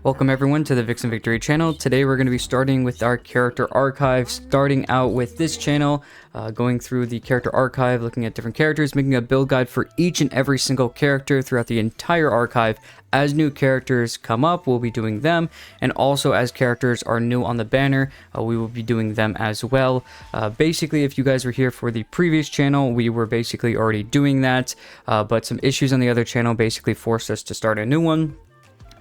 Welcome everyone to the Vixen Victory channel. Today we're going to be starting with our character archive, starting out with this channel, going through the character archive, looking at different characters, making a build guide for each and every single character throughout the entire archive. As new characters come up, we'll be doing them, and also as characters are new on the banner, we will be doing them as well. Basically, if you guys were here for the previous channel, we were basically already doing that, but some issues on the other channel basically forced us to start a new one,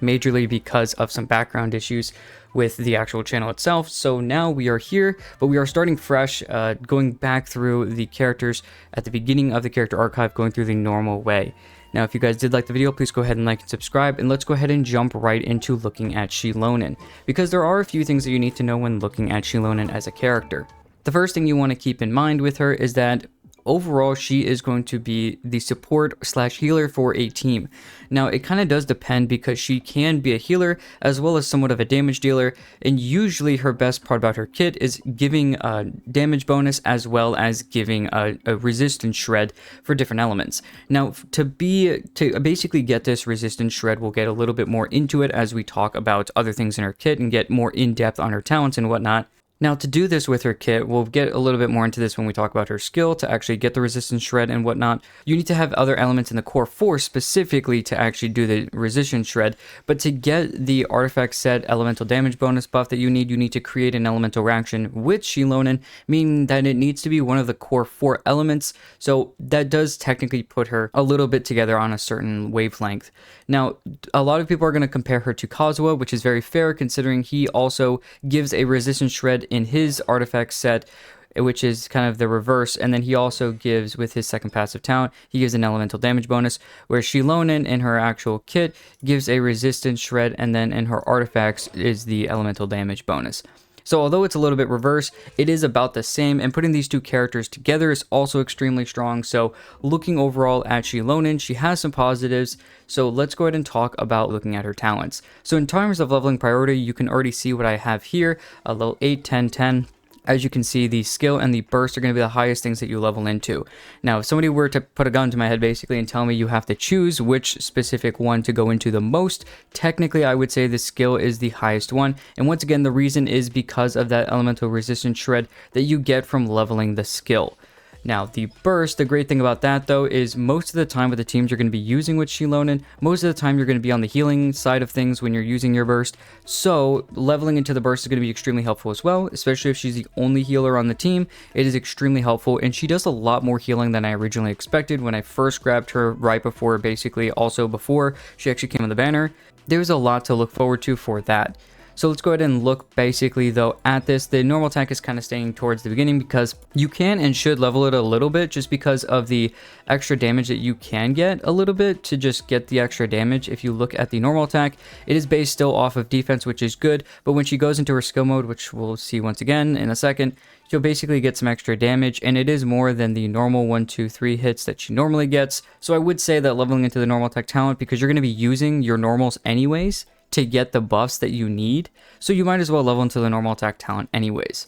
majorly because of some background issues with the actual channel itself. So now we are here, but we are starting fresh, going back through the characters at the beginning of the character archive, going through the normal way. Now, if you guys did like the video, please go ahead and like and subscribe, and let's go ahead and jump right into looking at Xilonen, because there are a few things that you need to know when looking at Xilonen as a character. The first thing you want to keep in mind with her is that overall, she is going to be the support slash healer for a team. Now, it kind of does depend because she can be a healer as well as somewhat of a damage dealer, and usually her best part about her kit is giving a damage bonus as well as giving a resistance shred for different elements. Now, to basically get this resistance shred, we'll get a little bit more into it as we talk about other things in her kit and get more in depth on her talents and whatnot. Now, to do this with her kit, we'll get a little bit more into this when we talk about her skill to actually get the resistance shred and whatnot. You need to have other elements in the core 4 specifically to actually do the resistance shred, but to get the artifact set elemental damage bonus buff that you need to create an elemental reaction with Xilonen, meaning that it needs to be one of the core 4 elements, so that does technically put her a little bit together on a certain wavelength. Now, a lot of people are going to compare her to Kazuha, which is very fair considering he also gives a resistance shred in his artifact set, which is kind of the reverse, and then he also gives, with his second passive talent, he gives an elemental damage bonus, where Xilonen in her actual kit gives a resistance shred, and then in her artifacts is the elemental damage bonus. So although it's a little bit reverse, it is about the same, and putting these two characters together is also extremely strong. So looking overall at Xilonen, she has some positives, so let's go ahead and talk about looking at her talents. So in terms of leveling priority, you can already see what I have here, a level 8, 10, 10. As you can see, the skill and the burst are going to be the highest things that you level into. Now, if somebody were to put a gun to my head basically and tell me you have to choose which specific one to go into the most, technically I would say the skill is the highest one. And once again, the reason is because of that elemental resistance shred that you get from leveling the skill. Now, the burst, the great thing about that, though, is most of the time with the teams you're going to be using with Xilonen, most of the time you're going to be on the healing side of things when you're using your burst. So, leveling into the burst is going to be extremely helpful as well, especially if she's the only healer on the team. It is extremely helpful, and she does a lot more healing than I originally expected when I first grabbed her right before, basically, also before she actually came on the banner. There's a lot to look forward to for that. So let's go ahead and look basically though at this. The normal attack is kind of staying towards the beginning because you can and should level it a little bit just because of the extra damage that you can get a little bit to just get the extra damage. If you look at the normal attack, it is based still off of defense, which is good, but when she goes into her skill mode, which we'll see once again in a second, she'll basically get some extra damage, and it is more than the normal 1, 2, 3 hits that she normally gets. So I would say that leveling into the normal attack talent, because you're going to be using your normals anyways to get the buffs that you need, so you might as well level into the normal attack talent anyways.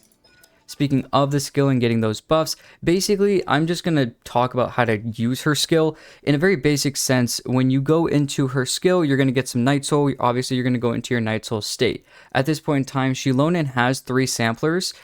Speaking of the skill and getting those buffs, basically I'm just going to talk about how to use her skill in a very basic sense. When you go into her skill, you're going to get some Night Soul. Obviously, you're going to go into your Night Soul state. At this point in time, Xilonen has 3 samplers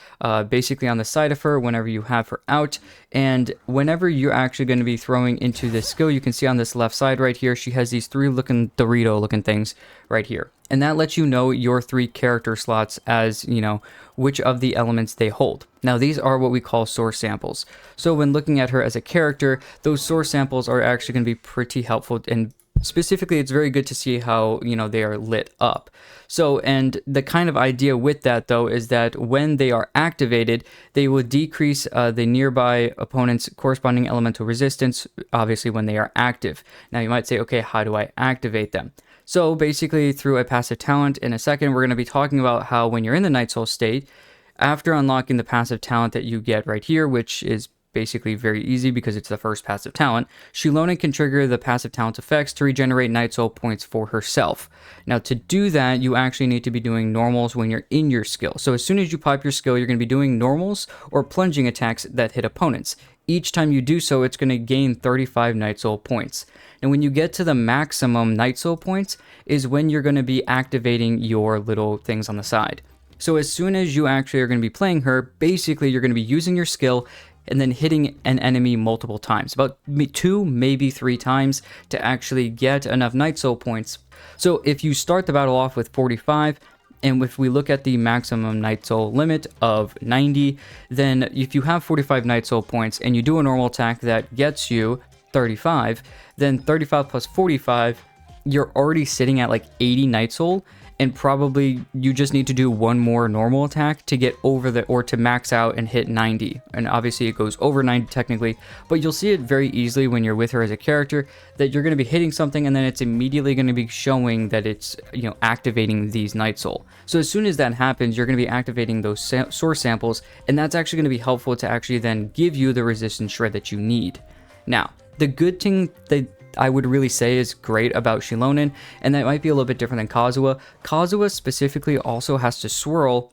basically on the side of her whenever you have her out, and whenever you're actually going to be throwing into this skill, you can see on this left side right here, she has these 3 looking Dorito looking things right here. And that lets you know your 3 character slots as, you know, which of the elements they hold. Now, these are what we call source samples. So when looking at her as a character, those source samples are actually going to be pretty helpful, and specifically, it's very good to see how, you know, they are lit up. So, and the kind of idea with that, though, is that when they are activated, they will decrease the nearby opponent's corresponding elemental resistance, obviously, when they are active. Now, you might say, okay, how do I activate them? So basically through a passive talent. In a second, we're going to be talking about how when you're in the Night Soul state, after unlocking the passive talent that you get right here, which is basically very easy because it's the first passive talent. Xilonen can trigger the passive talent effects to regenerate Night Soul points for herself. Now, to do that, you actually need to be doing normals when you're in your skill. So as soon as you pop your skill, you're going to be doing normals or plunging attacks that hit opponents. Each time you do so, it's going to gain 35 Night Soul points. And when you get to the maximum Night Soul points is when you're going to be activating your little things on the side. So as soon as you actually are going to be playing her, basically you're going to be using your skill and then hitting an enemy multiple times, about 2, maybe 3 times to actually get enough Night Soul points. So if you start the battle off with 45, and if we look at the maximum Night Soul limit of 90, then if you have 45 Night Soul points and you do a normal attack that gets you 35, then 35 plus 45, you're already sitting at like 80 Night Soul, and probably you just need to do one more normal attack to get over the, or to max out and hit 90. And obviously it goes over 90 technically, but you'll see it very easily when you're with her as a character that you're going to be hitting something and then it's immediately going to be showing that it's, you know, activating these Night Soul. So as soon as that happens, you're going to be activating those source samples, and that's actually going to be helpful to actually then give you the resistance shred that you need. Now, the good thing that I would really say is great about Xilonen, and that might be a little bit different than Kazuha. Kazuha specifically also has to swirl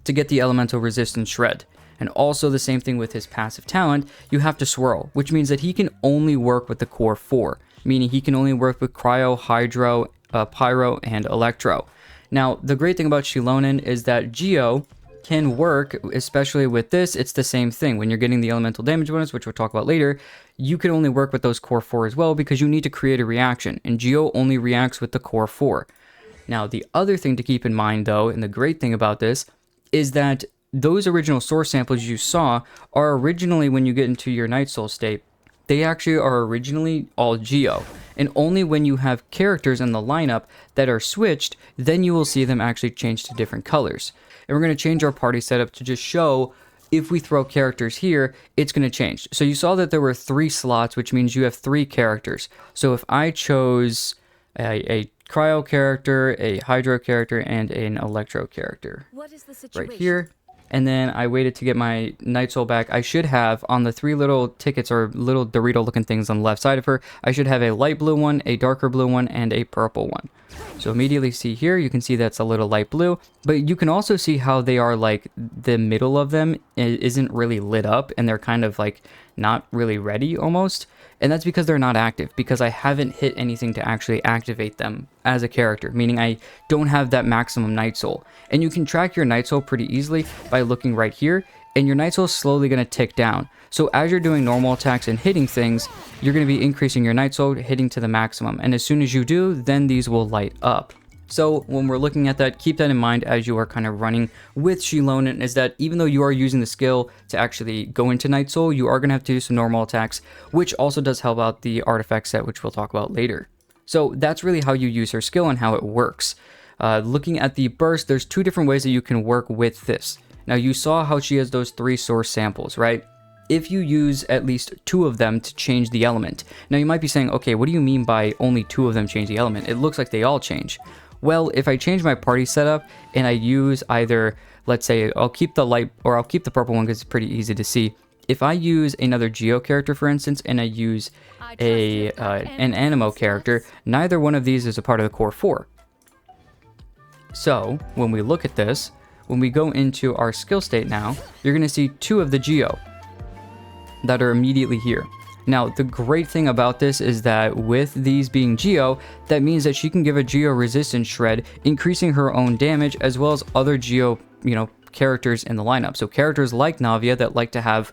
to get the elemental resistance shred. And also the same thing with his passive talent, you have to swirl, which means that he can only work with the core 4, meaning he can only work with Cryo, Hydro, Pyro, and Electro. Now, the great thing about Xilonen is that Geo can work, especially with this, it's the same thing. When you're getting the elemental damage bonus, which we'll talk about later, you can only work with those core 4 as well because you need to create a reaction, and Geo only reacts with the core 4. Now, the other thing to keep in mind though, and the great thing about this, is that those original source samples you saw are originally, when you get into your Night Soul state, they actually are originally all Geo. And only when you have characters in the lineup that are switched, then you will see them actually change to different colors. And we're going to change our party setup to just show if we throw characters here, it's going to change. So you saw that there were 3 slots, which means you have 3 characters. So if I chose a Cryo character, a Hydro character, and an Electro character What is the situation? right here, and then I waited to get my Night Soul back, I should have, on the 3 little tickets or little Dorito looking things on the left side of her, I should have a light blue one, a darker blue one, and a purple one. So immediately see here, you can see that's a little light blue, but you can also see how they are like, the middle of them isn't really lit up, and they're kind of like not really ready almost. And that's because they're not active, because I haven't hit anything to actually activate them as a character, meaning I don't have that maximum Night Soul. And you can track your Night Soul pretty easily by looking right here, and your Night Soul is slowly going to tick down. So as you're doing normal attacks and hitting things, you're going to be increasing your Night Soul, hitting to the maximum. And as soon as you do, then these will light up. So when we're looking at that, keep that in mind as you are kind of running with Xilonen, is that even though you are using the skill to actually go into Night Soul, you are going to have to do some normal attacks, which also does help out the artifact set, which we'll talk about later. So that's really how you use her skill and how it works. Looking at the burst, there's 2 different ways that you can work with this. Now you saw how she has those 3 source samples, right? If you use at least 2 of them to change the element. Now you might be saying, okay, what do you mean by only 2 of them change the element? It looks like they all change. Well, if I change my party setup and I use either, let's say, I'll keep the light, or I'll keep the purple one because it's pretty easy to see. If I use another Geo character, for instance, and I use an Animo character, neither one of these is a part of the core 4. So when we look at this, when we go into our skill state now, you're going to see 2 of the Geo that are immediately here. Now, the great thing about this is that with these being Geo, that means that she can give a Geo resistance shred, increasing her own damage, as well as other Geo, characters in the lineup. So characters like Navia that like to have,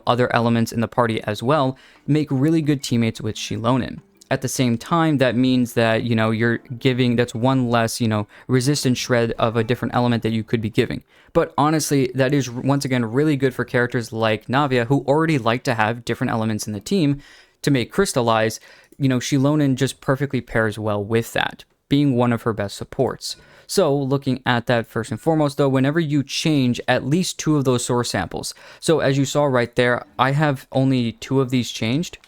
other elements in the party as well, make really good teammates with Xilonen. At the same time, that means that, you're giving, that's one less, resistance shred of a different element that you could be giving. But honestly, that is, once again, really good for characters like Navia, who already like to have different elements in the team to make crystallize. Xilonen just perfectly pairs well with that, being one of her best supports. So looking at that first and foremost, though, whenever you change at least 2 of those source samples. So as you saw right there, I have only 2 of these changed.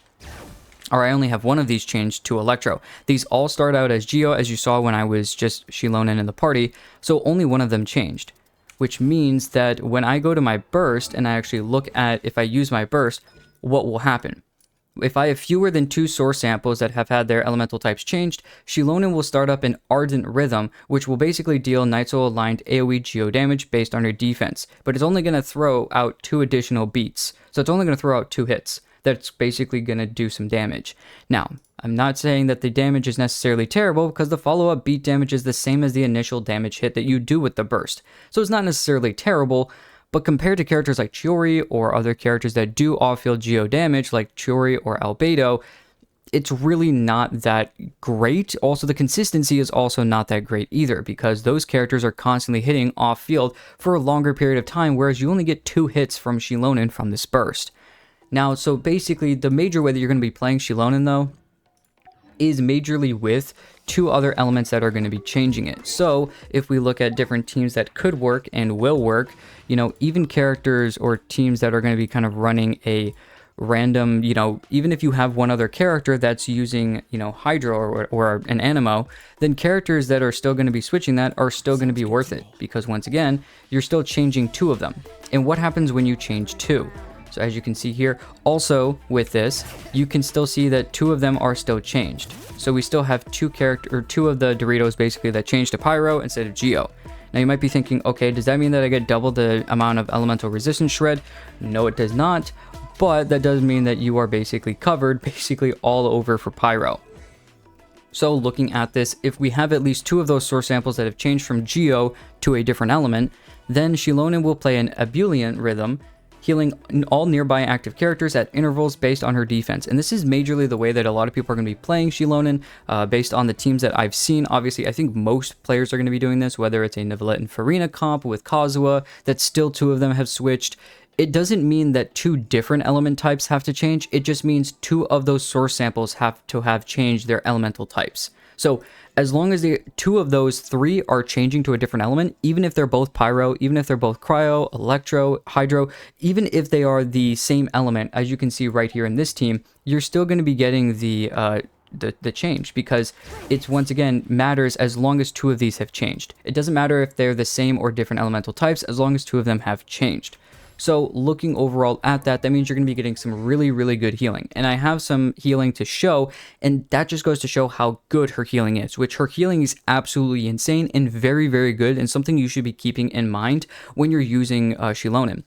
Or I only have 1 of these changed to Electro. These all start out as Geo, as you saw when I was just Xilonen in the party, so only 1 of them changed. which means that when I go to my burst and I actually look at if I use my burst, what will happen? If I have fewer than 2 source samples that have had their elemental types changed, Xilonen will start up an Ardent Rhythm, which will basically deal Nightsoul-aligned AoE Geo damage based on her defense, but it's only going to throw out 2 additional beats, so it's only going to throw out 2 hits. That's basically going to do some damage. Now, I'm not saying that the damage is necessarily terrible, because the follow-up beat damage is the same as the initial damage hit that you do with the burst, so it's not necessarily terrible. But compared to characters like Chiori or other characters that do off-field geo damage like Chiori or Albedo, it's really not that great. Also, the consistency is also not that great either, because those characters are constantly hitting off-field for a longer period of time, whereas you only get 2 hits from Xilonen from this burst. Now, so basically, the major way that you're going to be playing Xilonen, though, is majorly with 2 other elements that are going to be changing it. So if we look at different teams that could work and will work, you know, even characters or teams that are going to be kind of running a random, you know, even if you have one other character that's using, you know, Hydro or an Anemo, then characters that are still going to be switching that are still going to be worth it, because once again, you're still changing 2 of them. And what happens when you change 2? So as you can see here, also with this, you can still see that 2 of them are still changed. So we still have 2 of the Doritos basically that changed to Pyro instead of Geo. Now you might be thinking, okay, does that mean that I get double the amount of elemental resistance shred? No, it does not, but that does mean that you are basically covered basically all over for Pyro. So looking at this, if we have at least 2 of those source samples that have changed from Geo to a different element, then Xilonen will play an Ebullient Rhythm, healing all nearby active characters at intervals based on her defense. And this is majorly the way that a lot of people are going to be playing Xilonen, based on the teams that I've seen. Obviously, I think most players are going to be doing this, whether it's a Neuvillette and Farina comp with Kazuha, that still 2 of them have switched. It doesn't mean that 2 different element types have to change, it just means 2 of those source samples have to have changed their elemental types. So as long as the 2 of those 3 are changing to a different element, even if they're both Pyro, even if they're both Cryo, Electro, Hydro, even if they are the same element, as you can see right here in this team, you're still going to be getting the change, because it's once again matters as long as 2 of these have changed. It doesn't matter if they're the same or different elemental types, as long as 2 of them have changed. So looking overall at that, that means you're going to be getting some really, really good healing. And I have some healing to show, and that just goes to show how good her healing is, which her healing is absolutely insane and very, very good, and something you should be keeping in mind when you're using Xilonen.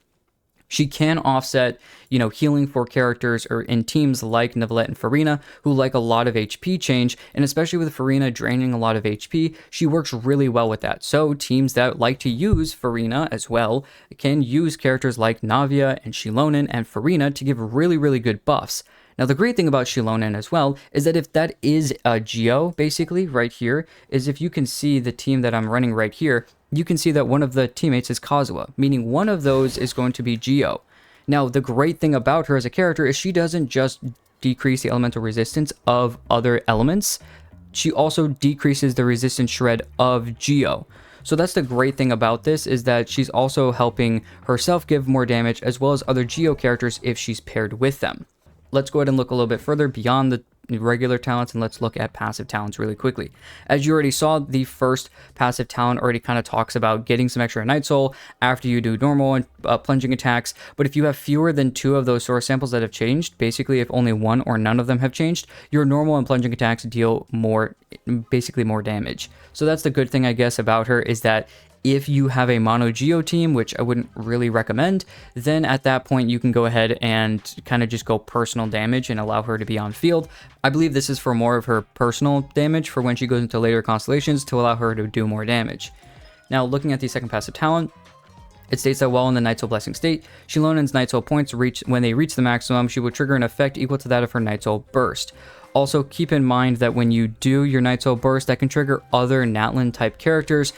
She can offset, you know, healing for characters or in teams like Neuvillette and Farina, who like a lot of HP change, and especially with Farina draining a lot of HP, she works really well with that. So teams that like to use Farina as well can use characters like Navia and Xilonen and Farina to give really, really good buffs. Now, the great thing about Xilonen as well is that if that is a Geo, basically, right here, is if you can see the team that I'm running right here, you can see that one of the teammates is Kazuha, meaning one of those is going to be Geo. Now, the great thing about her as a character is she doesn't just decrease the elemental resistance of other elements, she also decreases the resistance shred of Geo. So that's the great thing about this, is that she's also helping herself give more damage, as well as other Geo characters if she's paired with them. Let's go ahead and look a little bit further beyond the regular talents, and let's look at passive talents really quickly. As you already saw, the first passive talent already kind of talks about getting some extra Night Soul after you do normal and plunging attacks, but if you have fewer than 2 of those source samples that have changed, basically if only 1 or none of them have changed, your normal and plunging attacks deal more, basically more damage. So that's the good thing, I guess, about her, is that if you have a mono Geo team, which I wouldn't really recommend, then at that point you can go ahead and kind of just go personal damage and allow her to be on field. I believe this is for more of her personal damage for when she goes into later constellations, to allow her to do more damage. Now, looking at the second passive talent, it states that while in the Night Soul Blessing state, Xilonen's Night Soul points when they reach the maximum, she will trigger an effect equal to that of her Night Soul burst. Also, keep in mind that when you do your Night Soul burst, that can trigger other Natlan type characters.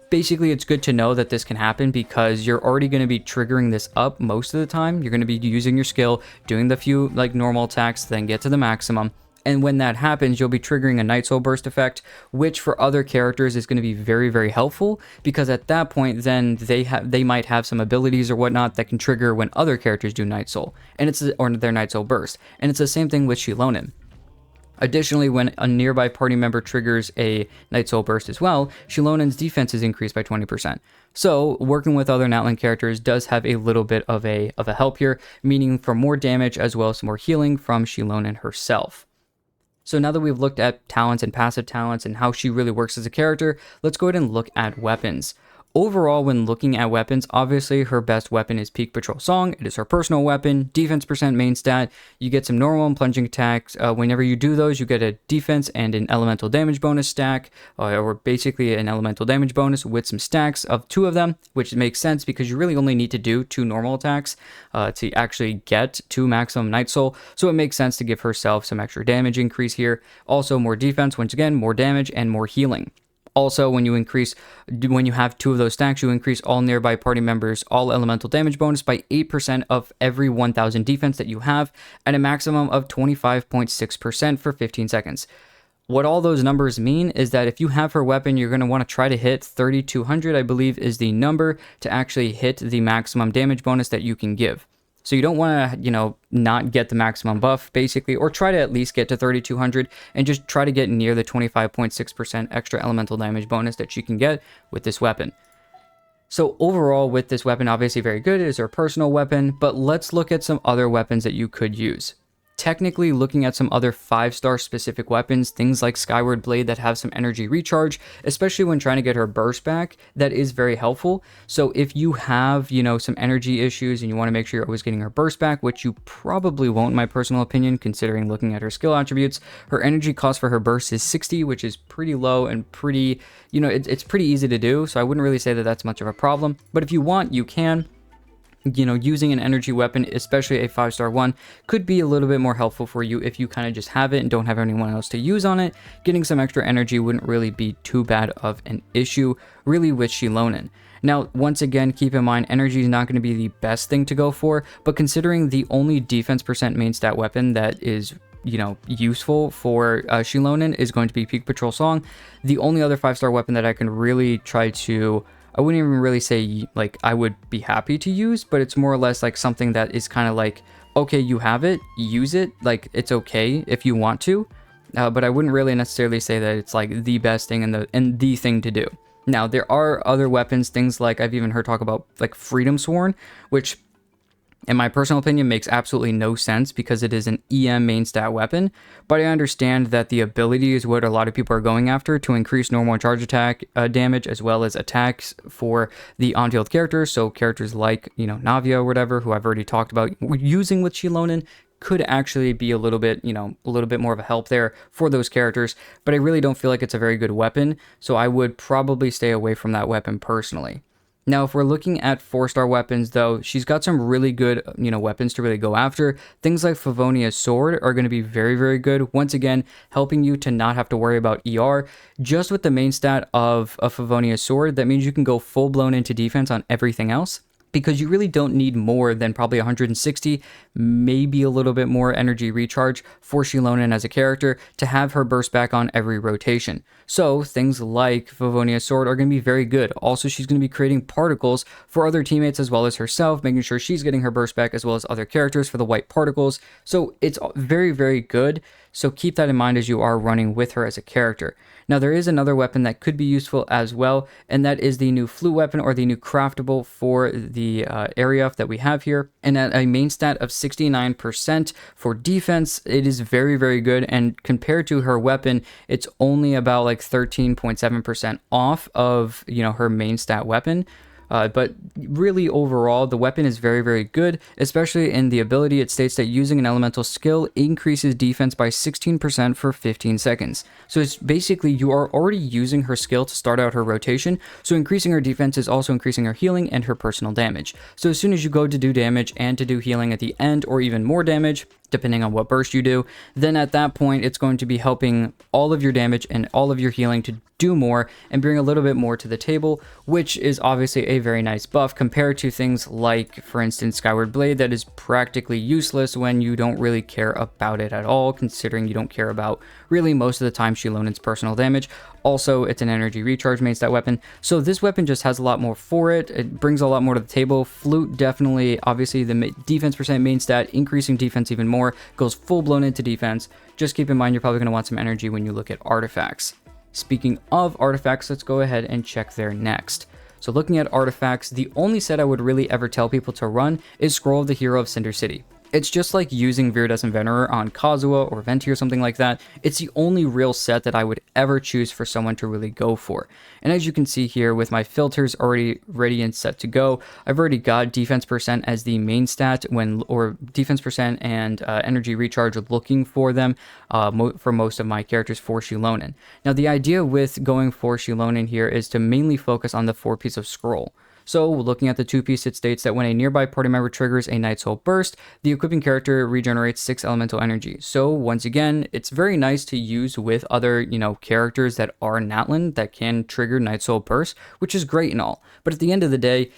Basically, it's good to know that this can happen, because you're already going to be triggering this up most of the time. You're going to be using your skill, doing the few like normal attacks, then get to the maximum. And when that happens, you'll be triggering a Night Soul burst effect, which for other characters is going to be very, very helpful, because at that point, then they might have some abilities or whatnot that can trigger when other characters do Night Soul, or their Night Soul burst. And it's the same thing with Xilonen. Additionally, when a nearby party member triggers a Night Soul burst as well, Xilonen's defense is increased by 20%. So, working with other Natlan characters does have a little bit of a help here, meaning for more damage as well as more healing from Xilonen herself. So now that we've looked at talents and passive talents and how she really works as a character, let's go ahead and look at weapons. Overall, when looking at weapons, obviously her best weapon is Peak Patrol Song. It is her personal weapon, defense percent main stat. You get some normal and plunging attacks. Whenever you do those, you get a defense and an elemental damage bonus stack, or basically an elemental damage bonus with some stacks of 2 of them, which makes sense because you really only need to do 2 normal attacks to actually get to maximum Night Soul. So it makes sense to give herself some extra damage increase here. Also more defense, once again, more damage and more healing. Also, when you have 2 of those stacks, you increase all nearby party members' all elemental damage bonus by 8% of every 1000 defense that you have, at a maximum of 25.6% for 15 seconds. What all those numbers mean is that if you have her weapon, you're going to want to try to hit 3200, I believe is the number, to actually hit the maximum damage bonus that you can give. So you don't want to, not get the maximum buff, basically, or try to at least get to 3200 and just try to get near the 25.6% extra elemental damage bonus that you can get with this weapon. So overall, with this weapon, obviously very good. It is her personal weapon, but let's look at some other weapons that you could use. Technically, looking at some other 5-star specific weapons, things like Skyward Blade that have some energy recharge, especially when trying to get her burst back, that is very helpful. So if you have, some energy issues and you want to make sure you're always getting her burst back, which you probably won't in my personal opinion, considering looking at her skill attributes, her energy cost for her burst is 60, which is pretty low and pretty, it's pretty easy to do. So I wouldn't really say that that's much of a problem, but if you want, you can. Using an energy weapon, especially a 5-star one, could be a little bit more helpful for you if you kind of just have it and don't have anyone else to use on it. Getting some extra energy wouldn't really be too bad of an issue, really, with Xilonen. Now, once again, keep in mind, energy is not going to be the best thing to go for, but considering the only defense percent main stat weapon that is useful for Xilonen is going to be Peak Patrol Song, the only other 5-star weapon that I can really try to, I wouldn't even really say like I would be happy to use, but it's more or less like something that is kind of like, okay, you have it, use it, like it's okay if you want to, but I wouldn't really necessarily say that it's like the best thing and the thing to do. Now, there are other weapons, things like I've even heard talk about like Freedom Sworn, which in my personal opinion makes absolutely no sense because it is an EM main stat weapon, but I understand that the ability is what a lot of people are going after to increase normal and charge attack damage, as well as attacks for the on-field characters. So characters like, Navia or whatever, who I've already talked about using with Xilonen, could actually be a little bit more of a help there for those characters, but I really don't feel like it's a very good weapon, so I would probably stay away from that weapon personally. Now, if we're looking at 4-star weapons, though, she's got some really good, weapons to really go after. Things like Favonia's Sword are going to be very, very good. Once again, helping you to not have to worry about ER. Just with the main stat of a Favonia's Sword, that means you can go full-blown into defense on everything else, because you really don't need more than probably 160, maybe a little bit more energy recharge for Xilonen as a character to have her burst back on every rotation. So things like Favonia's Sword are going to be very good. Also, she's going to be creating particles for other teammates as well as herself, making sure she's getting her burst back, as well as other characters for the white particles. So it's very, very good. So keep that in mind as you are running with her as a character. Now, there is another weapon that could be useful as well, and that is the new flute weapon, or the new craftable for the area that we have here. And at a main stat of 69% for defense, it is very, very good. And compared to her weapon, it's only about like 13.7% off of, her main stat weapon. But really overall, the weapon is very, very good, especially in the ability. It states that using an elemental skill increases defense by 16% for 15 seconds. So it's basically you are already using her skill to start out her rotation, so increasing her defense is also increasing her healing and her personal damage. So as soon as you go to do damage and to do healing at the end, or even more damage, depending on what burst you do, then at that point it's going to be helping all of your damage and all of your healing to do more and bring a little bit more to the table, which is obviously a very nice buff compared to things like, for instance, Skyward Blade, that is practically useless when you don't really care about it at all, considering you don't care about really most of the time Xilonen's personal damage. Also, it's an energy recharge main stat weapon, so this weapon just has a lot more for it. It brings a lot more to the table. Flute definitely, obviously the defense percent main stat, increasing defense even more, goes full blown into defense. Just keep in mind you're probably going to want some energy when you look at artifacts. Speaking of artifacts, let's go ahead and check there next. So looking at artifacts, the only set I would really ever tell people to run is Scroll of the Hero of Cinder City. It's just like using Viridescent Venerer on Kazuha or Venti or something like that. It's the only real set that I would ever choose for someone to really go for. And as you can see here, with my filters already ready and set to go, I've already got defense percent as the main stat or defense percent and energy recharge looking for them for most of my characters for Xilonen. Now the idea with going for Xilonen here is to mainly focus on the 4-piece of scroll. So looking at the 2-piece, it states that when a nearby party member triggers a Night Soul burst, the equipping character regenerates 6 elemental energy. So once again, it's very nice to use with other, characters that are Natlan that can trigger Night Soul burst, which is great and all. But at the end of the day,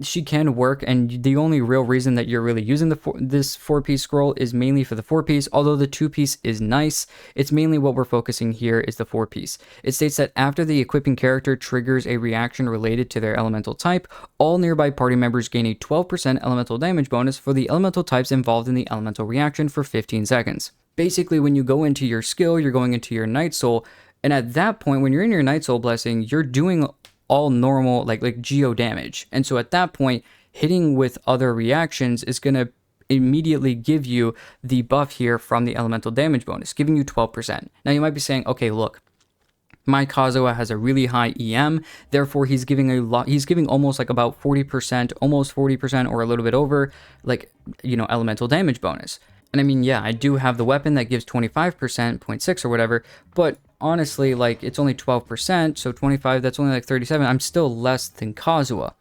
she can work, and the only real reason that you're really using this 4-piece scroll is mainly for the 4-piece, although the 2-piece is nice. It's mainly what we're focusing here is the 4-piece. It states that after the equipping character triggers a reaction related to their elemental type, all nearby party members gain a 12% elemental damage bonus for the elemental types involved in the elemental reaction for 15 seconds. Basically, when you go into your skill, you're going into your Night Soul, and at that point, when you're in your Night Soul blessing, you're doing all normal like geo damage, and so at that point hitting with other reactions is going to immediately give you the buff here from the elemental damage bonus, giving you 12%. Now you might be saying, okay, look, my Kazuha has a really high EM, therefore he's giving almost like about 40%, almost 40% or a little bit over, like, elemental damage bonus. And I mean, yeah, I do have the weapon that gives 25%, 0.6 or whatever, but honestly, like, it's only 12%, so 25, that's only like 37. I'm still less than Kazuha.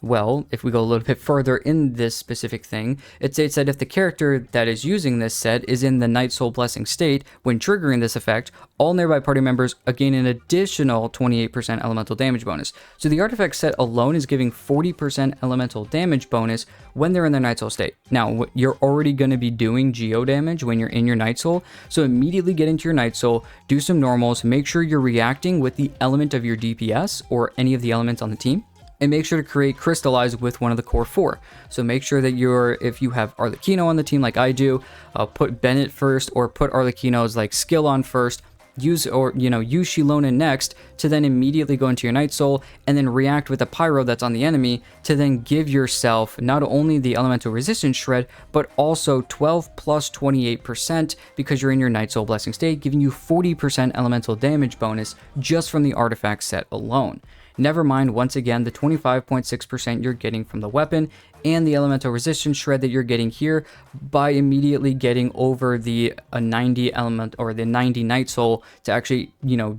Well, if we go a little bit further in this specific thing, it states that if the character that is using this set is in the Night Soul Blessing state, when triggering this effect, all nearby party members gain an additional 28% elemental damage bonus. So the artifact set alone is giving 40% elemental damage bonus when they're in their Night Soul state. Now, you're already going to be doing geo damage when you're in your Night Soul, so immediately get into your Night Soul, do some normals, make sure you're reacting with the element of your DPS or any of the elements on the team, and make sure to create Crystallize with one of the core 4. So make sure that if you have Arlecchino on the team like I do, put Bennett first, or put Arlecchino's like skill on first, use Xilonen next to then immediately go into your Night Soul and then react with a pyro that's on the enemy to then give yourself not only the elemental resistance shred, but also 12 plus 28% because you're in your Night Soul blessing state, giving you 40% elemental damage bonus just from the artifact set alone. Never mind, once again, the 25.6% you're getting from the weapon and the elemental resistance shred that you're getting here by immediately getting over the 90 element or the 90 Night Soul to actually,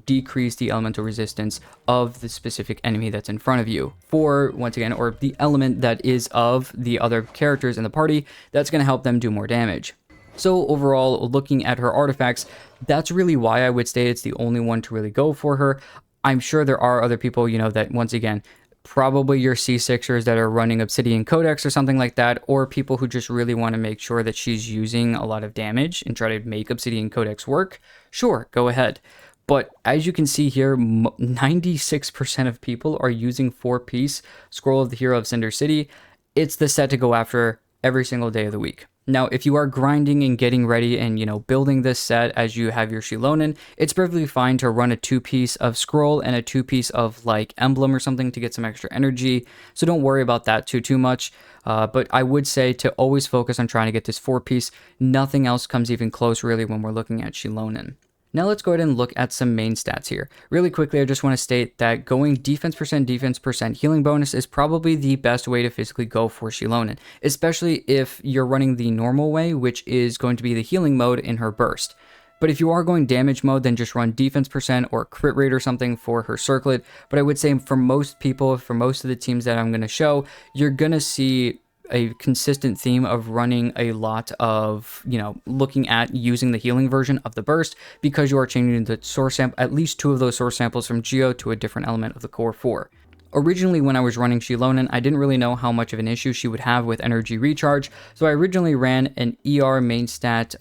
decrease the elemental resistance of the specific enemy that's in front of you for, once again, or the element that is of the other characters in the party that's going to help them do more damage. So overall, looking at her artifacts, that's really why I would say it's the only one to really go for her. I'm sure there are other people, that once again, probably your C6ers that are running Obsidian Codex or something like that, or people who just really want to make sure that she's using a lot of damage and try to make Obsidian Codex work. Sure, go ahead. But as you can see here, 96% of people are using 4-piece Scroll of the Hero of Cinder City. It's the set to go after every single day of the week. Now, if you are grinding and getting ready and, building this set as you have your Xilonen, it's perfectly fine to run a 2-piece of scroll and a 2-piece of like emblem or something to get some extra energy. So don't worry about that too much. But I would say to always focus on trying to get this 4-piece. Nothing else comes even close really when we're looking at Xilonen. Now let's go ahead and look at some main stats here. Really quickly, I just want to state that going defense percent, healing bonus is probably the best way to physically go for Xilonen, especially if you're running the normal way, which is going to be the healing mode in her burst. But if you are going damage mode, then just run defense percent or crit rate or something for her circlet. But I would say for most people, for most of the teams that I'm going to show, you're going to see a consistent theme of running a lot of, looking at using the healing version of the burst because you are changing the source sample, at least 2 of those source samples from Geo to a different element of the core 4. Originally, when I was running Xilonen, I didn't really know how much of an issue she would have with energy recharge, so I originally ran an ER main stat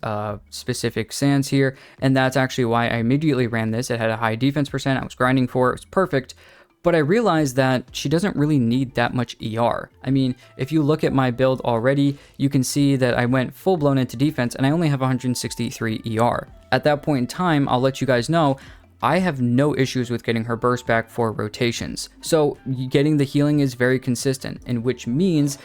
specific sans here, and that's actually why I immediately ran this. It had a high defense percent, I was grinding for it, it was perfect, but I realized that she doesn't really need that much ER. I mean, if you look at my build already, you can see that I went full-blown into defense, and I only have 163 ER. At that point in time, I'll let you guys know, I have no issues with getting her burst back for rotations. So getting the healing is very consistent, and which means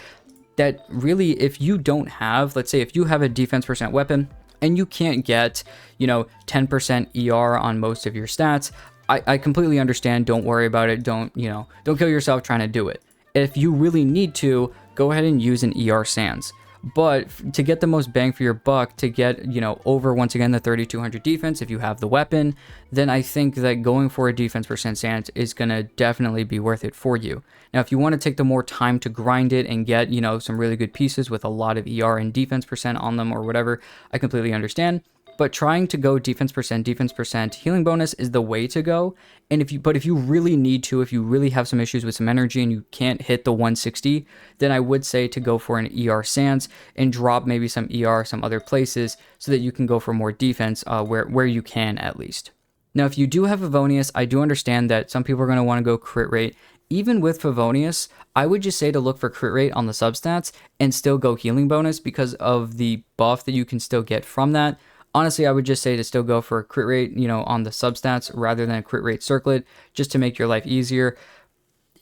that really if you don't have, let's say if you have a defense percent weapon and you can't get, 10% ER on most of your stats, I completely understand. Don't worry about it. Don't kill yourself trying to do it. If you really need to, go ahead and use an ER sans. But to get the most bang for your buck, to get, over, once again, the 3200 defense, if you have the weapon, then I think that going for a defense percent sans is going to definitely be worth it for you. Now, if you want to take the more time to grind it and get, some really good pieces with a lot of ER and defense percent on them or whatever, I completely understand. But trying to go defense percent, healing bonus is the way to go. And if you really need to, if you really have some issues with some energy and you can't hit the 160, then I would say to go for an ER sans and drop maybe some ER some other places so that you can go for more defense where you can at least. Now, if you do have Favonius, I do understand that some people are going to want to go crit rate. Even with Favonius, I would just say to look for crit rate on the substats and still go healing bonus because of the buff that you can still get from that. Honestly, I would just say to still go for a crit rate, on the substats rather than a crit rate circlet, just to make your life easier.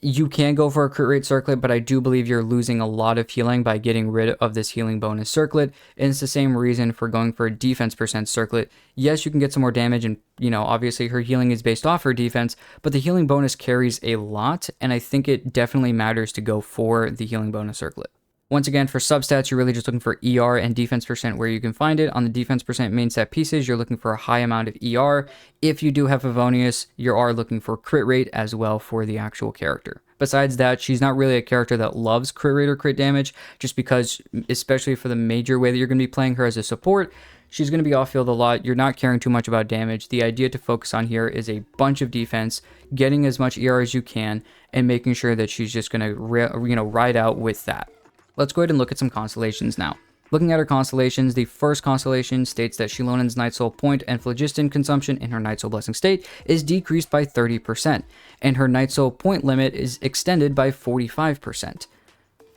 You can go for a crit rate circlet, but I do believe you're losing a lot of healing by getting rid of this healing bonus circlet. And it's the same reason for going for a defense percent circlet. Yes, you can get some more damage, and, obviously her healing is based off her defense, but the healing bonus carries a lot, and I think it definitely matters to go for the healing bonus circlet. Once again, for substats, you're really just looking for ER and defense percent where you can find it. On the defense percent main stat pieces, you're looking for a high amount of ER. If you do have Favonius, you are looking for crit rate as well for the actual character. Besides that, she's not really a character that loves crit rate or crit damage, just because, especially for the major way that you're going to be playing her as a support, she's going to be off-field a lot. You're not caring too much about damage. The idea to focus on here is a bunch of defense, getting as much ER as you can, and making sure that she's just going to ride out with that. Let's go ahead and look at some constellations now. Looking at her constellations, the first constellation states that Xilonen's Nightsoul point and phlogiston consumption in her Nightsoul blessing state is decreased by 30%, and her Nightsoul point limit is extended by 45%.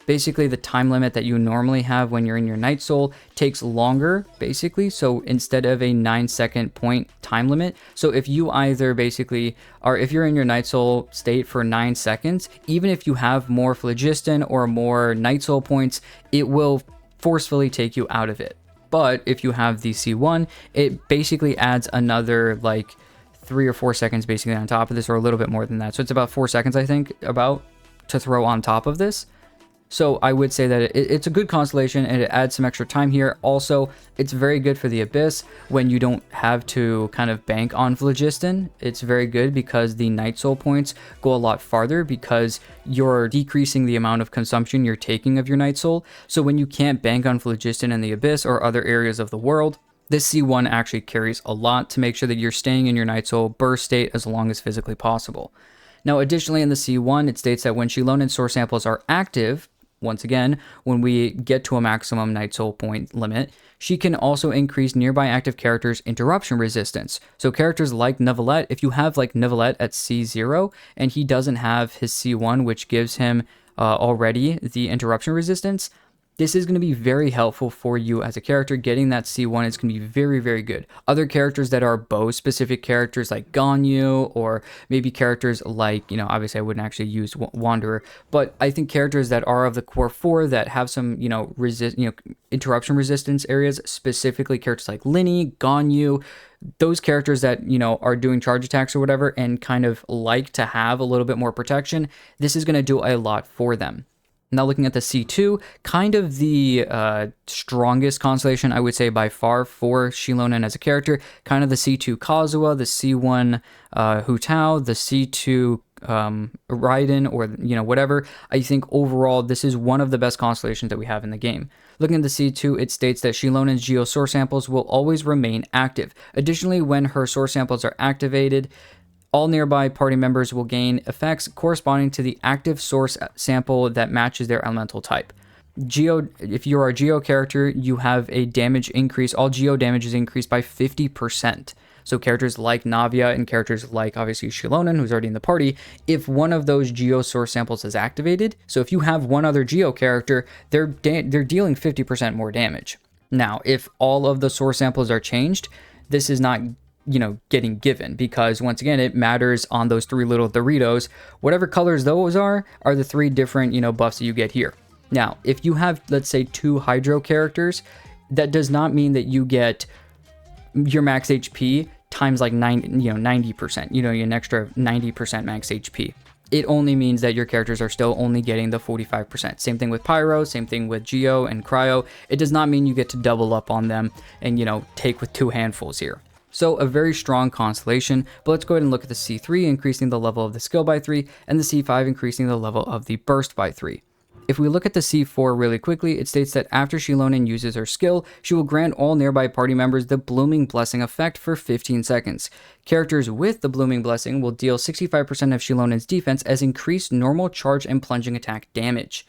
Basically, the time limit that you normally have when you're in your Nightsoul takes longer, basically. So instead of a 9-second point time limit, so if you either basically if you're in your Nightsoul state for 9 seconds, even if you have more phlogiston or more Nightsoul points, it will forcefully take you out of it. But if you have the C1, it basically adds another 3 or 4 seconds basically on top of this, or a little bit more than that. So it's about 4 seconds, I think, about to throw on top of this. So I would say that it's a good constellation and it adds some extra time here. Also, it's very good for the Abyss when you don't have to kind of bank on phlogiston. It's very good because the Nightsoul points go a lot farther because you're decreasing the amount of consumption you're taking of your Nightsoul. So when you can't bank on phlogiston in the Abyss or other areas of the world, this C1 actually carries a lot to make sure that you're staying in your Nightsoul burst state as long as physically possible. Now, additionally, in the C1, it states that when Xilonen source samples are active, once again, when we get to a maximum Nightsoul point limit, she can also increase nearby active characters' interruption resistance. So characters like Neuvillette, if you have Neuvillette at C0 and he doesn't have his C1, which gives him already the interruption resistance, this is going to be very helpful for you as a character. Getting that C1 is going to be very, very good. Other characters that are bow-specific characters like Ganyu, or maybe characters like, obviously I wouldn't actually use Wanderer, but I think characters that are of the core 4 that have some, interruption resistance areas, specifically characters like Linny, Ganyu, those characters that, are doing charge attacks or whatever and kind of like to have a little bit more protection, this is going to do a lot for them. Now looking at the C2, kind of the strongest constellation, I would say by far for Xilonen as a character, kind of the C2 Kazuha, the C1 Hu Tao, the C2 Raiden, or whatever. I think overall this is one of the best constellations that we have in the game. Looking at the C2, it states that Xilonen's Geo source samples will always remain active. Additionally, when her source samples are activated, All nearby party members will gain effects corresponding to the active source sample that matches their elemental type. If you are a Geo character, you have a damage increase. All Geo damage is increased by 50%. So characters like Navia and characters like obviously Xilonen, who's already in the party, if one of those Geo source samples is activated, so if you have one other Geo character, they're dealing 50% more damage. Now, if all of the source samples are changed, this is not getting given, because once again, it matters on those three little Doritos. Whatever colors those are the three different, buffs that you get here. Now, if you have, let's say, 2 Hydro characters, that does not mean that you get your max HP times like 90%, an extra 90% max HP. It only means that your characters are still only getting the 45%. Same thing with Pyro, same thing with Geo and Cryo. It does not mean you get to double up on them and, take with 2 handfuls here. So a very strong constellation, but let's go ahead and look at the C3 increasing the level of the skill by 3 and the C5 increasing the level of the burst by 3. If we look at the C4 really quickly, it states that after Xilonen uses her skill, she will grant all nearby party members the Blooming Blessing effect for 15 seconds. Characters with the Blooming Blessing will deal 65% of Xilonen's defense as increased normal charge and plunging attack damage.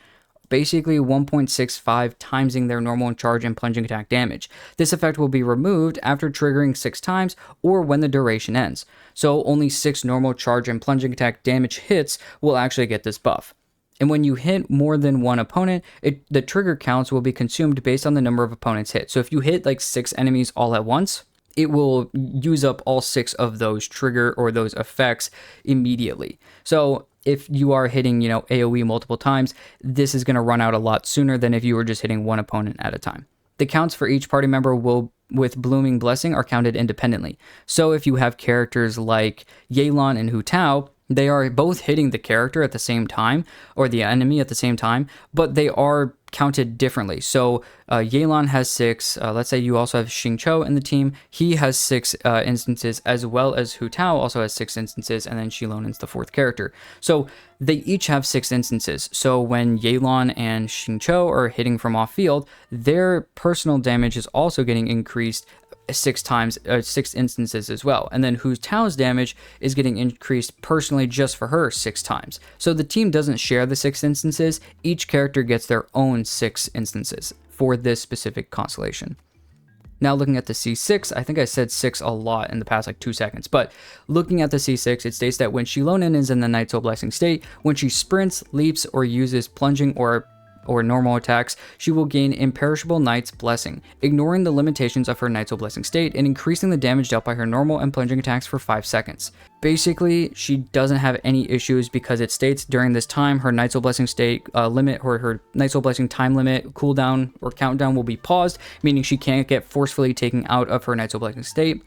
Basically 1.65 timesing their normal charge and plunging attack damage. This effect will be removed after triggering 6 times or when the duration ends. So only 6 normal charge and plunging attack damage hits will actually get this buff. And when you hit more than one opponent, the trigger counts will be consumed based on the number of opponents hit. So if you hit like 6 enemies all at once, it will use up all 6 of those trigger or those effects immediately. So if you are hitting, AoE multiple times, this is going to run out a lot sooner than if you were just hitting one opponent at a time. The counts for each party member with Blooming Blessing are counted independently. So if you have characters like Yelan and Hu Tao, they are both hitting the character at the same time, or the enemy at the same time, but they are counted differently. So Yelan has 6. Let's say you also have Xingqiu in the team. He has 6 instances, as well as Hu Tao also has 6 instances, and then Xilonen's the 4th character. So they each have 6 instances. So when Yelan and Xingqiu are hitting from off field, their personal damage is also getting increased 6 times, 6 instances as well. And then Hu Tao's damage is getting increased personally just for her 6 times. So the team doesn't share the 6 instances. Each character gets their own 6 instances for this specific constellation. Now looking at the C6, I think I said 6 a lot in the past like 2 seconds, but looking at the C6, it states that when Xilonen is in the Nightsoul-usage state, when she sprints, leaps, or uses plunging or normal attacks, she will gain Imperishable Knight's Blessing, ignoring the limitations of her Nightsoul-usage state and increasing the damage dealt by her normal and plunging attacks for 5 seconds. Basically, she doesn't have any issues because it states during this time her Nightsoul-usage state limit or her Nightsoul-usage time limit, cooldown, or countdown will be paused, meaning she can't get forcefully taken out of her Nightsoul-usage state.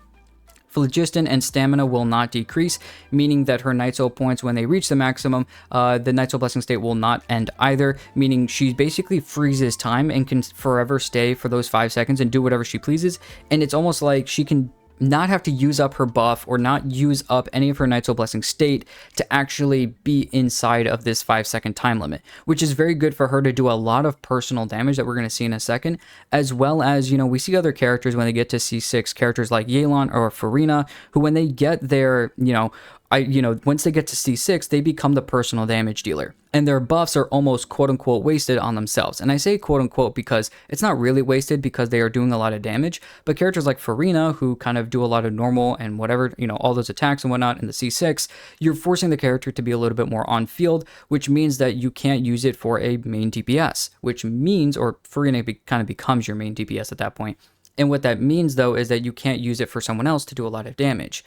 Phlogiston and stamina will not decrease, meaning that her Night Soul points, when they reach the maximum, the Nightsoul-usage state will not end either, meaning she basically freezes time and can forever stay for those 5 seconds and do whatever she pleases. And it's almost like she can not have to use up her buff or not use up any of her Nightsoul-usage state to actually be inside of this 5-second time limit, which is very good for her to do a lot of personal damage that we're going to see in a second, as well as, we see other characters when they get to C6, characters like Yelan or Farina, who when they get their, once they get to C6, they become the personal damage dealer. And their buffs are almost quote-unquote wasted on themselves. And I say quote-unquote because it's not really wasted because they are doing a lot of damage. But characters like Farina, who kind of do a lot of normal and whatever, all those attacks and whatnot in the C6, you're forcing the character to be a little bit more on field, which means that you can't use it for a main DPS, which means, or Farina kind of becomes your main DPS at that point. And what that means, though, is that you can't use it for someone else to do a lot of damage.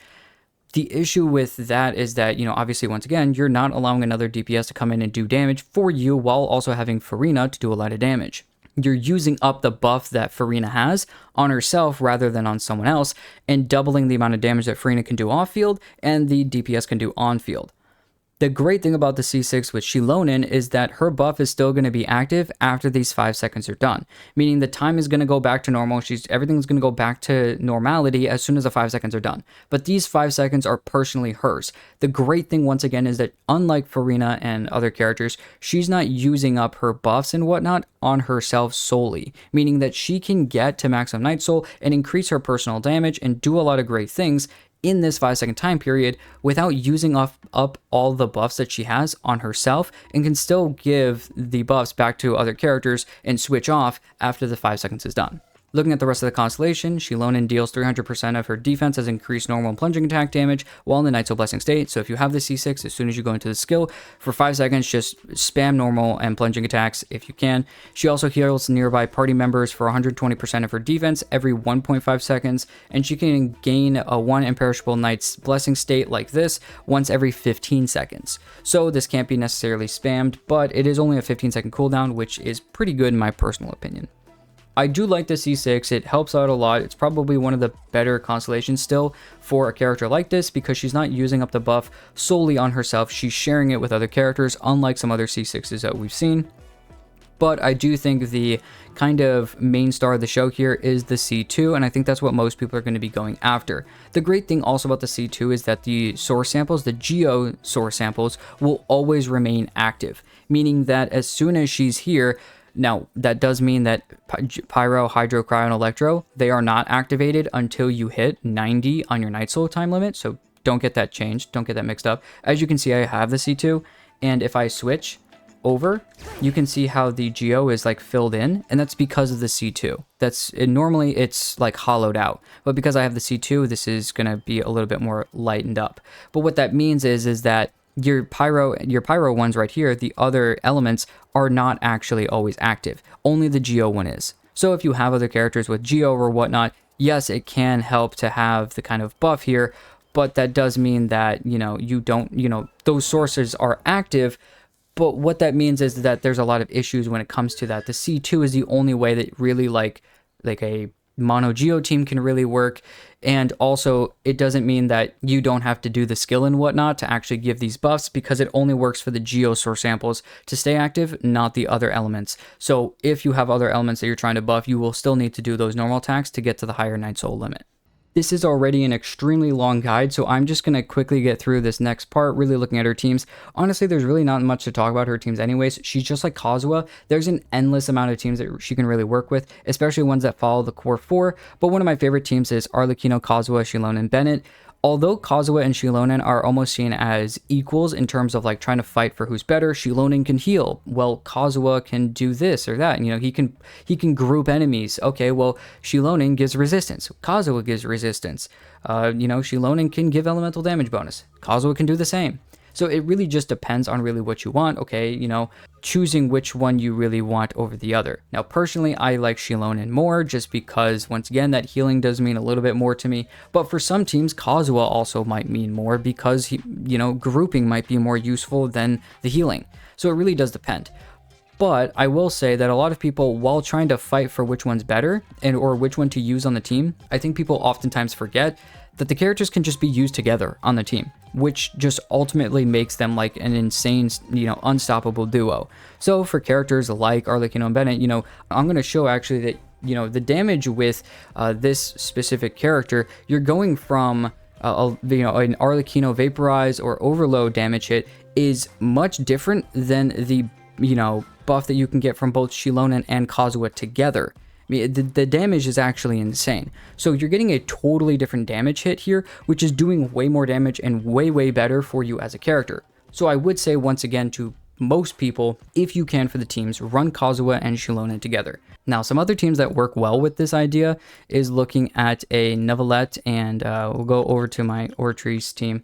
The issue with that is that, obviously, once again, you're not allowing another DPS to come in and do damage for you while also having Farina to do a lot of damage. You're using up the buff that Farina has on herself rather than on someone else, and doubling the amount of damage that Farina can do off-field and the DPS can do on-field. The great thing about the C6 with Xilonen is that her buff is still going to be active after these 5 seconds are done, meaning the time is going to go back to normal. Everything's going to go back to normality as soon as the 5 seconds are done. But these 5 seconds are personally hers. The great thing, once again, is that unlike Farina and other characters, she's not using up her buffs and whatnot on herself solely, meaning that she can get to maximum Night Soul and increase her personal damage and do a lot of great things in this 5-second time period without using up all the buffs that she has on herself, and can still give the buffs back to other characters and switch off after the 5 seconds is done. Looking at the rest of the constellation, Xilonen deals 300% of her defense as increased normal and plunging attack damage while in the Nightsoul Blessing state. So if you have the C6, as soon as you go into the skill, for 5 seconds, just spam normal and plunging attacks if you can. She also heals nearby party members for 120% of her defense every 1.5 seconds, and she can gain a 1 imperishable Knight's Blessing state like this once every 15 seconds. So this can't be necessarily spammed, but it is only a 15-second cooldown, which is pretty good in my personal opinion. I do like the C6, it helps out a lot. It's probably one of the better constellations still for a character like this because she's not using up the buff solely on herself. She's sharing it with other characters, unlike some other C6s that we've seen. But I do think the kind of main star of the show here is the C2, and I think that's what most people are going to be going after. The great thing also about the C2 is that the source samples, the Geo source samples, will always remain active, meaning that as soon as she's here, now, that does mean that Pyro, Hydro, Cryo, and Electro, they are not activated until you hit 90 on your Night Soul time limit, so don't get that changed, don't get that mixed up. As you can see, I have the C2, and if I switch over, you can see how the Geo is like filled in, and that's because of the C2. Normally it's like hollowed out, but because I have the C2, this is going to be a little bit more lightened up. But what that means is that your pyro ones right here, the other elements are not actually always active. Only the Geo one is. So if you have other characters with Geo or whatnot, yes, it can help to have the kind of buff here, but that does mean that, you don't, those sources are active, but what that means is that there's a lot of issues when it comes to that. The C2 is the only way that really like a mono Geo team can really work, and also it doesn't mean that you don't have to do the skill and whatnot to actually give these buffs, because it only works for the Geo source samples to stay active, not the other elements. So if you have other elements that you're trying to buff, you will still need to do those normal attacks to get to the higher Night Soul limit. This is already an extremely long guide, so I'm just going to quickly get through this next part, really looking at her teams. Honestly, there's really not much to talk about her teams anyways. She's just like Kazuha. There's an endless amount of teams that she can really work with, especially ones that follow the core 4. But one of my favorite teams is Arlecchino, Kazuha, Xilonen, Bennett. Although Kazuha and Xilonen are almost seen as equals in terms of like trying to fight for who's better, Xilonen can heal. Well, Kazuha can do this or that. He can group enemies. Okay, well, Xilonen gives resistance. Kazuha gives resistance. Xilonen can give elemental damage bonus. Kazuha can do the same. So it really just depends on really what you want, okay? Choosing which one you really want over the other. Now, personally, I like Xilonen more just because, once again, that healing does mean a little bit more to me. But for some teams, Kazuha also might mean more because, grouping might be more useful than the healing. So it really does depend. But I will say that a lot of people, while trying to fight for which one's better or which one to use on the team, I think people oftentimes forget that the characters can just be used together on the team, which just ultimately makes them like an insane, unstoppable duo. So for characters like Arlecchino and Bennett, I'm going to show actually that, the damage with this specific character, you're going from, an Arlecchino Vaporize or Overload damage hit is much different than the, buff that you can get from both Xilonen and Kazuha together. I mean, the damage is actually insane. So you're getting a totally different damage hit here, which is doing way more damage and way, way better for you as a character. So I would say, once again, to most people, if you can for the teams, run Kazuha and Xilonen together. Now, some other teams that work well with this idea is looking at a Neuvillette, and we'll go over to my Ortrice team.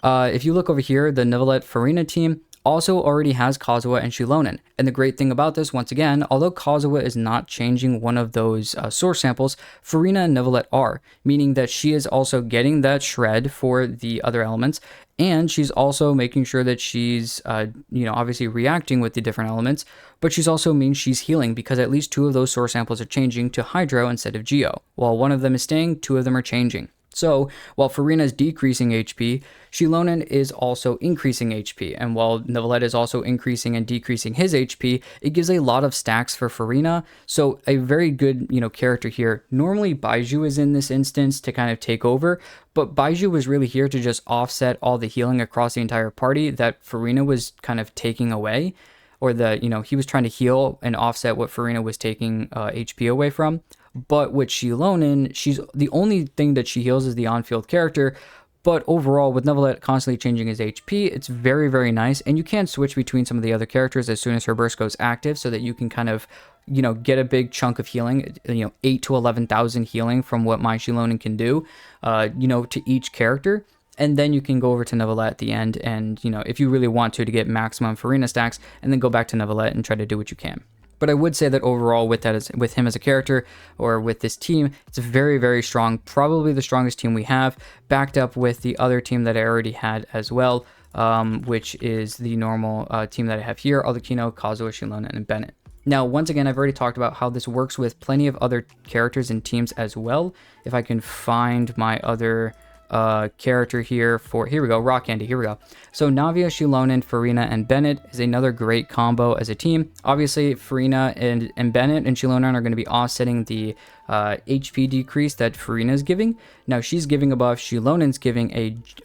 If you look over here, the Neuvillette Farina team also already has Kazuha and Xilonen. And the great thing about this, once again, although Kazuha is not changing one of those source samples, Farina and Neuvillette are, meaning that she is also getting that shred for the other elements, and she's also making sure that she's, obviously reacting with the different elements, but she's also means she's healing because at least 2 of those source samples are changing to Hydro instead of Geo. While 1 of them is staying, 2 of them are changing. So, while Farina is decreasing HP, Xilonen is also increasing HP, and while Neuvillette is also increasing and decreasing his HP, it gives a lot of stacks for Farina, so a very good, character here. Normally, Baizhu is in this instance to kind of take over, but Baizhu was really here to just offset all the healing across the entire party that Farina was kind of taking away, or he was trying to heal and offset what Farina was taking HP away from. But with Xilonen, she's the only thing that she heals is the on-field character. But overall, with Neuvillette constantly changing his HP, it's very, very nice. And you can switch between some of the other characters as soon as her burst goes active so that you can kind of, get a big chunk of healing, 8 to 11,000 healing from what my Xilonen can do, to each character. And then you can go over to Neuvillette at the end and, if you really want to get maximum Farina stacks, and then go back to Neuvillette and try to do what you can. But I would say that overall with him as a character or with this team, it's very, very strong. Probably the strongest team we have, backed up with the other team that I already had as well, which is the normal team that I have here, Aldakino, Kazuha, Xilonen, and Bennett. Now, once again, I've already talked about how this works with plenty of other characters and teams as well. If I can find my other character here here we go, Rock Candy, here we go. So Navia, Xilonen, Farina, and Bennett is another great combo as a team. Obviously, Farina and Bennett and Xilonen are going to be offsetting the HP decrease that Farina is giving. Now she's giving a buff, Xilonen's giving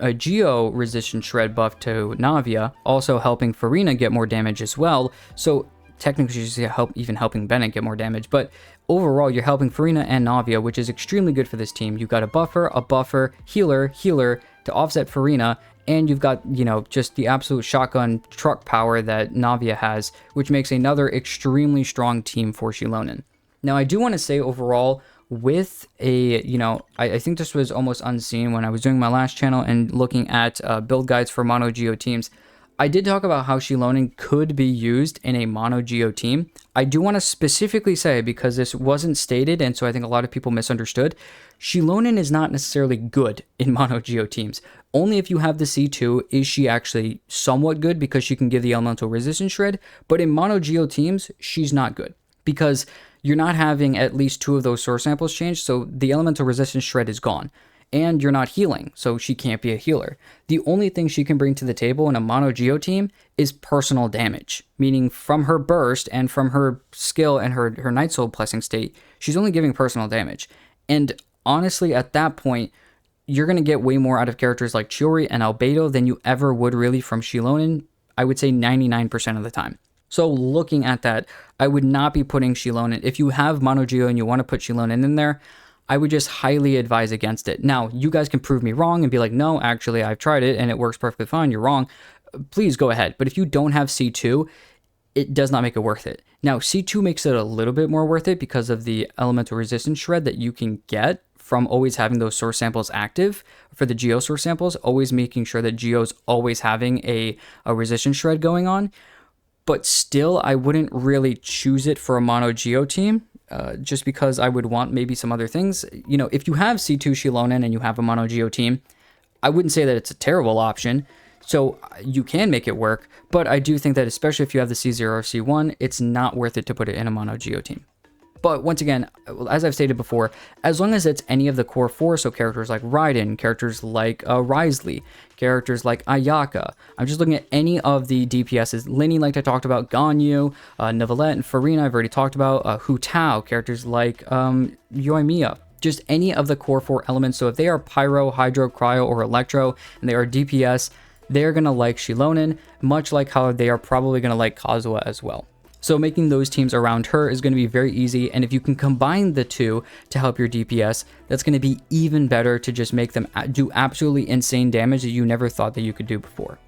a Geo resistance shred buff to Navia, also helping Farina get more damage as well. So technically she's even helping Bennett get more damage, but overall you're helping Farina and Navia, which is extremely good for this team. You've got a buffer, healer to offset Farina, and you've got, just the absolute shotgun truck power that Navia has, which makes another extremely strong team for Xilonen. Now I do want to say overall, with I think this was almost unseen when I was doing my last channel and looking at build guides for mono geo teams. I did talk about how Xilonen could be used in a mono geo team. I do want to specifically say, because this wasn't stated, and so I think a lot of people misunderstood, Xilonen is not necessarily good in mono geo teams. Only if you have the C2 is she actually somewhat good, because she can give the elemental resistance shred, but in mono geo teams, she's not good, because you're not having at least 2 of those source samples changed, so the elemental resistance shred is gone. And you're not healing, so she can't be a healer. The only thing she can bring to the table in a mono geo team is personal damage, meaning from her burst and from her skill and her Night Soul blessing state, she's only giving personal damage. And honestly, at that point, you're going to get way more out of characters like Chiori and Albedo than you ever would really from Xilonen, I would say 99% of the time. So looking at that, I would not be putting Xilonen. If you have mono geo and you want to put Xilonen in there, I would just highly advise against it. Now, you guys can prove me wrong and be like, no, actually, I've tried it and it works perfectly fine. You're wrong. Please go ahead. But if you don't have C2, it does not make it worth it. Now, C2 makes it a little bit more worth it because of the elemental resistance shred that you can get from always having those source samples active for the geo source samples, always making sure that geo's always having a resistance shred going on. But still, I wouldn't really choose it for a mono geo team. Just because I would want maybe some other things. If you have C2 Xilonen and you have a mono geo team, I wouldn't say that it's a terrible option. So you can make it work, but I do think that especially if you have the C0 or C1, it's not worth it to put it in a mono geo team. But once again, as I've stated before, as long as it's any of the core 4, so characters like Raiden, characters like Wriothesley, characters like Ayaka, I'm just looking at any of the DPSs, Linny, like I talked about, Ganyu, Neuvillette, and Farina, I've already talked about, Hu Tao, characters like Yoimiya, just any of the core 4 elements. So if they are Pyro, Hydro, Cryo, or Electro, and they are DPS, they're going to like Xilonen, much like how they are probably going to like Kazuha as well. So making those teams around her is going to be very easy, and if you can combine the two to help your DPS, that's going to be even better to just make them do absolutely insane damage that you never thought that you could do before.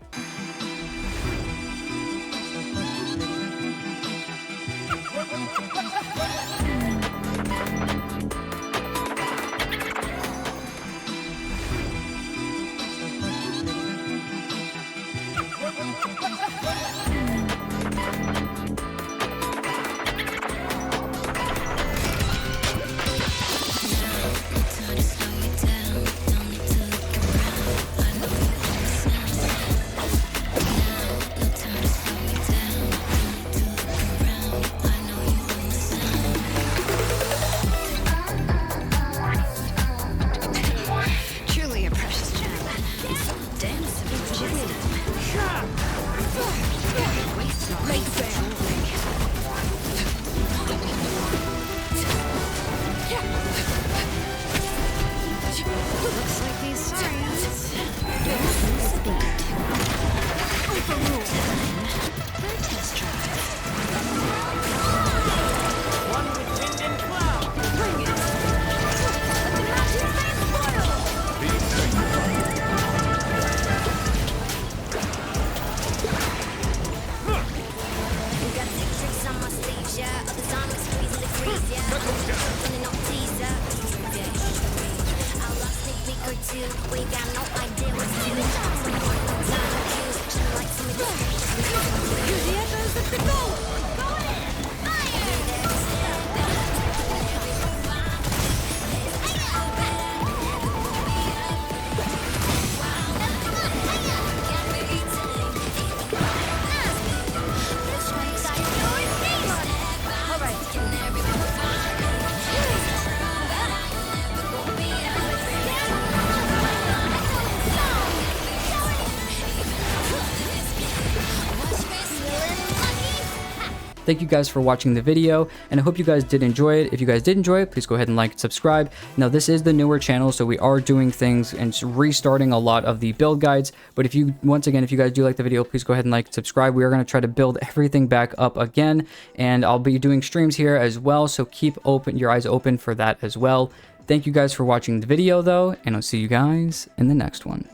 Thank you guys for watching the video, and I hope you guys did enjoy it. If you guys did enjoy it, please go ahead and like and subscribe. Now, this is the newer channel, so we are doing things and restarting a lot of the build guides. But if you, once again, if you guys do like the video, please go ahead and like and subscribe. We are going to try to build everything back up again, and I'll be doing streams here as well, so keep your eyes open for that as well. Thank you guys for watching the video, though, and I'll see you guys in the next one.